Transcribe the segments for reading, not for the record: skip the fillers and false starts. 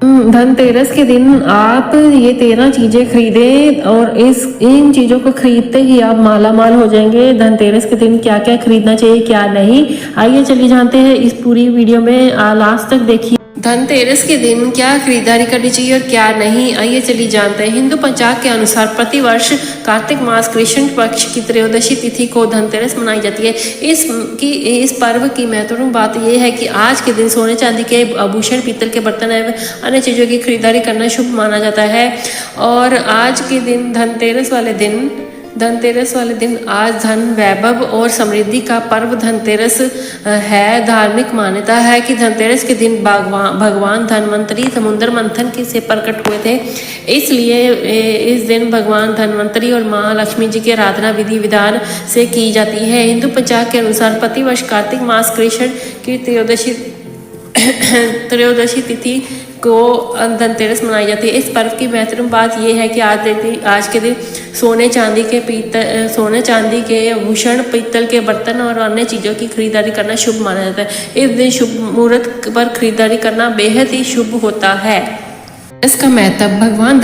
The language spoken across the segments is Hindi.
धनतेरस के दिन आप ये 13 चीजें खरीदें और इन चीजों को खरीदते ही आप माला माल हो जाएंगे। धनतेरस के दिन क्या क्या खरीदना चाहिए क्या नहीं, आइए चलिए जानते हैं इस पूरी वीडियो में। लास्ट तक देखिए। धनतेरस के दिन क्या खरीदारी करनी चाहिए और क्या नहीं, आइए चलिए जानते हैं। हिंदू पंचांग के अनुसार प्रतिवर्ष कार्तिक मास कृष्ण पक्ष की त्रयोदशी तिथि को धनतेरस मनाई जाती है। इस पर्व की महत्वपूर्ण बात यह है कि आज के दिन सोने चांदी के आभूषण, पीतल के बर्तन एवं अन्य चीज़ों की खरीदारी करना शुभ माना जाता है। और आज के दिन धनतेरस वाले दिन आज धन, वैभव और समृद्धि का पर्व धनतेरस है। धार्मिक मान्यता है कि धनतेरस के दिन भगवान धन्वंतरी समुद्र मंथन से प्रकट हुए थे, इसलिए इस दिन भगवान धन्वंतरी और माँ लक्ष्मी जी की आराधना विधि विधान से की जाती है। हिंदू पंचांग के अनुसार प्रतिवर्ष कार्तिक मास कृष्ण की त्रयोदशी तिथि को धनतेरस मनाई जाती है। इस पर्व की महत्वपूर्ण बात यह है कि आज के दिन सोने चांदी के आभूषण, पीतल के बर्तन और अन्य चीज़ों की खरीदारी करना शुभ माना जाता है। इस दिन शुभ मुहूर्त पर खरीदारी करना बेहद ही शुभ होता है। इसका महत्व भगवान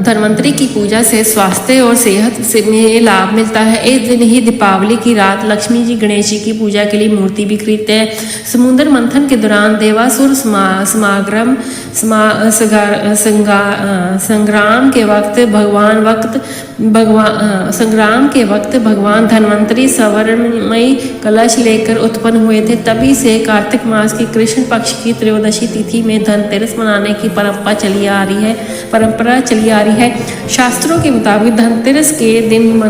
धन्वंतरी की पूजा से स्वास्थ्य और सेहत से में लाभ मिलता है। इस दिन ही दीपावली की रात लक्ष्मी जी, गणेश जी की पूजा के लिए मूर्ति भी खरीदते हैं। समुद्र मंथन के दौरान देवासुर संग्राम के वक्त भगवान धन्वंतरी स्वर्णमयी कलश लेकर उत्पन्न हुए थे। तभी से कार्तिक मास की कृष्ण पक्ष की त्रयोदशी तिथि में धनतेरस मनाने की परंपरा चली आ रही है। शास्त्रों के मुताबिक धनतेरस के दिन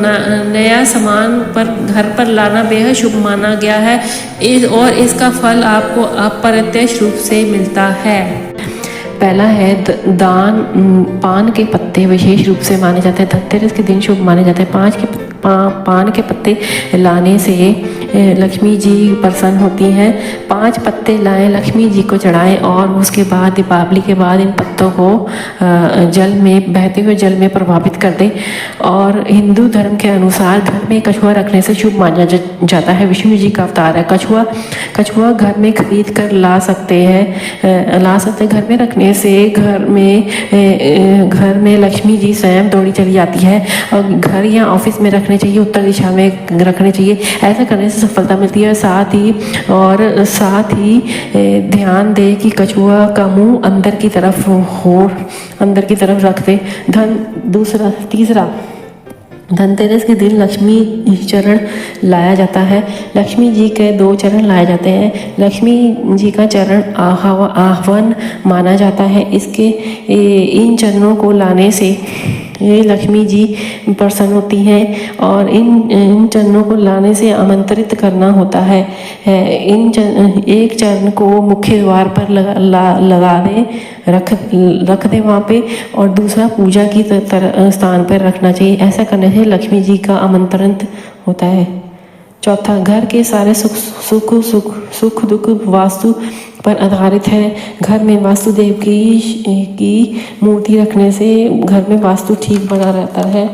नया सामान घर पर लाना बेहद शुभ माना गया है और इसका फल आपको अप्रत्यक्ष रूप से मिलता है। पहला है दान। पान के पत्ते विशेष रूप से माने जाते हैं, धनतेरस के दिन शुभ माने जाते हैं। पान के पत्ते लाने से लक्ष्मी जी प्रसन्न होती हैं। 5 पत्ते लाएं, लक्ष्मी जी को चढ़ाएं और उसके बाद दीपावली के बाद इन पत्तों को बहते हुए जल में प्रभावित कर दें। और हिंदू धर्म के अनुसार घर में कछुआ रखने से शुभ माना जाता है। विष्णु जी का अवतार है कछुआ घर में खरीद कर ला सकते हैं। घर में रखने से घर में लक्ष्मी जी स्वयं दौड़ी चली जाती है। और घर या ऑफिस में रखने चाहिए, उत्तर दिशा में रखने चाहिए। ऐसा करने से सफलता मिलती है। साथ ही ध्यान दे कि कछुआ का मुंह अंदर की तरफ रख दे। तीसरा, धनतेरस के दिन लक्ष्मी चरण लाया जाता है। लक्ष्मी जी के 2 चरण लाए जाते हैं। लक्ष्मी जी का चरण आह्वान माना जाता है। इन चरणों को लाने से लक्ष्मी जी प्रसन्न होती हैं और इन चरणों को लाने से आमंत्रित करना होता है। एक चरण को मुख्य द्वार पर लगा दें, रख दें वहाँ पे, और दूसरा पूजा की स्थान पर रखना चाहिए। ऐसा करने से लक्ष्मी जी का आमंत्रण होता है। चौथा, घर के सारे सुख दुख वास्तु पर आधारित है। घर में वास्तुदेव की मूर्ति रखने से घर में वास्तु ठीक बना रहता है।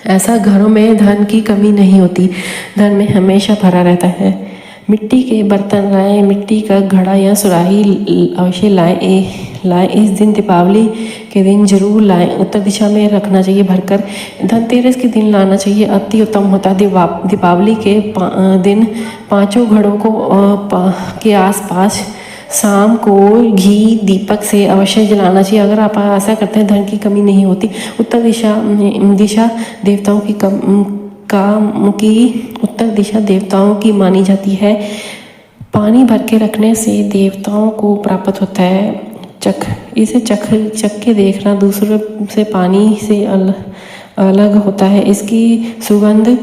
ऐसा घरों में धन की कमी नहीं होती, धन में हमेशा भरा रहता है। मिट्टी के बर्तन लाएं, मिट्टी का घड़ा या सुराही अवश्य लाएं। इस दिन दीपावली के दिन जरूर लाएं। उत्तर दिशा में रखना चाहिए भरकर। धनतेरस के दिन लाना चाहिए, अति उत्तम होता है। दीपावली के दिन 5 घड़ों के आसपास शाम को घी दीपक से अवश्य जलाना चाहिए। अगर आप ऐसा करते हैं धन की कमी नहीं होती। उत्तर दिशा देवताओं की मानी जाती है। पानी भर के रखने से देवताओं को प्राप्त होता है। इसे चख के देखना दूसरों से पानी से अलग होता है। इसकी सुगंध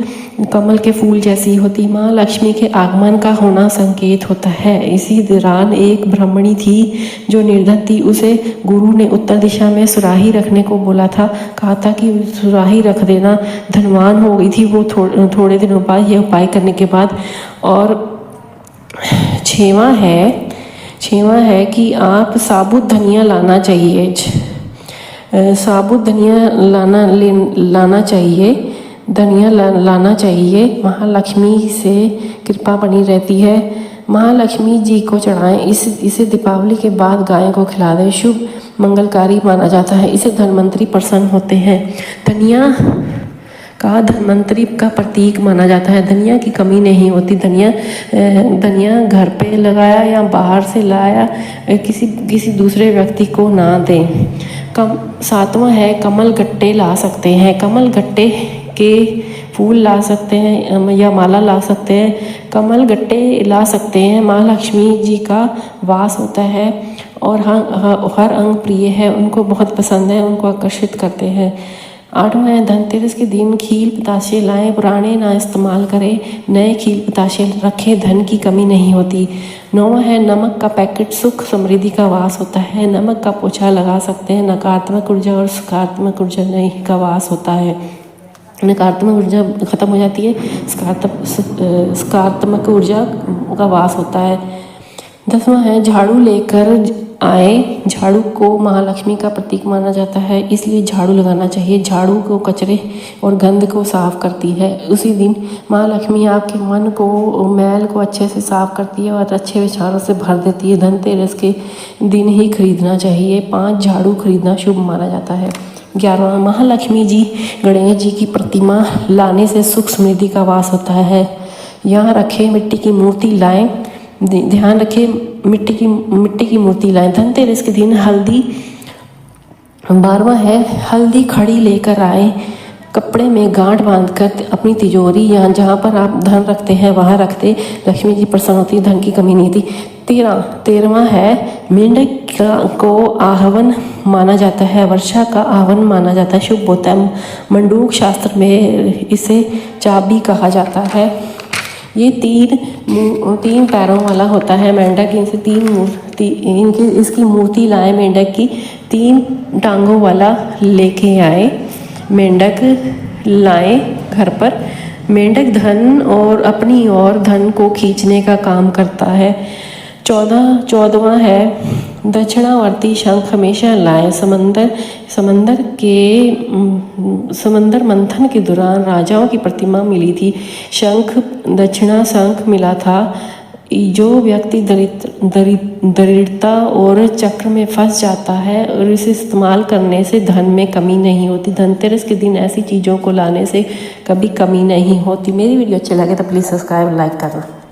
कमल के फूल जैसी होती माँ लक्ष्मी के आगमन का होना संकेत होता है। इसी दौरान एक ब्राह्मणी थी जो निर्धन थी। उसे गुरु ने उत्तर दिशा में सुराही रखने को बोला था। कहा था कि सुराही रख देना। धनवान हो गई थी वो थोड़े दिनों बाद यह उपाय करने के बाद। और छेवां है कि आप साबुत धनिया लाना चाहिए। धनिया लाना चाहिए। महालक्ष्मी से कृपा बनी रहती है। महालक्ष्मी जी को चढ़ाएं। इसे दीपावली के बाद गाय को खिला दें, शुभ मंगलकारी माना जाता है। इसे धनवंतरी प्रसन्न होते हैं। धनिया का धनवंतरी का प्रतीक माना जाता है। धनिया की कमी नहीं होती। धनिया घर पे लगाया या बाहर से लाया किसी दूसरे व्यक्ति को ना दें। सातवां है कमल गट्टे ला सकते हैं। कमल गट्टे के फूल ला सकते हैं या माला ला सकते हैं। कमल गट्टे ला सकते हैं। माँ लक्ष्मी जी का वास होता है और हर अंग प्रिय है, उनको बहुत पसंद है, उनको आकर्षित करते हैं। आठवां है धनतेरस के दिन खील बताशे लाएं, पुराने ना इस्तेमाल करें, नए खील बताशे रखें, धन की कमी नहीं होती। नौवां है नमक का पैकेट, सुख समृद्धि का वास होता है। नमक का पोछा लगा सकते हैं। नकारात्मक ऊर्जा और सकारात्मक ऊर्जा का वास होता है। नकारात्मक ऊर्जा खत्म हो जाती है, सकारात्मक ऊर्जा का वास होता है। 10वां है झाड़ू लेकर आए। झाड़ू को महालक्ष्मी का प्रतीक माना जाता है, इसलिए झाड़ू लगाना चाहिए। झाड़ू को कचरे और गंद को साफ करती है। उसी दिन महालक्ष्मी आपके मन को मैल को अच्छे से साफ करती है और अच्छे विचारों से भर देती है। धनतेरस के दिन ही खरीदना चाहिए। 5 झाड़ू खरीदना शुभ माना जाता है। 11वां महालक्ष्मी जी गणेश जी की प्रतिमा लाने से सुख समृद्धि का वास होता है। यहाँ रखे मिट्टी की मूर्ति लाएं। ध्यान रखें मिट्टी की मूर्ति लाएं। धनतेरस के दिन हल्दी। 12वां है हल्दी खड़ी लेकर आए। कपड़े में गांठ बांधकर अपनी तिजोरी या जहाँ पर आप धन रखते हैं वहाँ रखते, लक्ष्मी जी प्रसन्न होती, धन की कमी नहीं थी। 13वां है मेंढक को आहवन माना जाता है, वर्षा का आहवन माना जाता है, शुभ होता है। मंडूक शास्त्र में इसे चाबी कहा जाता है। ये तीन पैरों वाला होता है मेंढक। इनसे इसकी मूर्ति लाए। मेंढक की 3 टांगों वाला लेके आए। मेंढक लाए घर पर। मेंढक धन और अपनी ओर धन को खींचने का काम करता है। 14वां है दक्षिणावर्ती शंख हमेशा लाएं। समंदर मंथन के दौरान राजाओं की प्रतिमा मिली थी। शंख दक्षिणा शंख मिला था। जो व्यक्ति दरिद्रता और चक्र में फंस जाता है और इसे इस्तेमाल करने से धन में कमी नहीं होती। धनतेरस के दिन ऐसी चीज़ों को लाने से कभी कमी नहीं होती। मेरी वीडियो अच्छी लगे तो प्लीज़ सब्सक्राइब लाइक करना।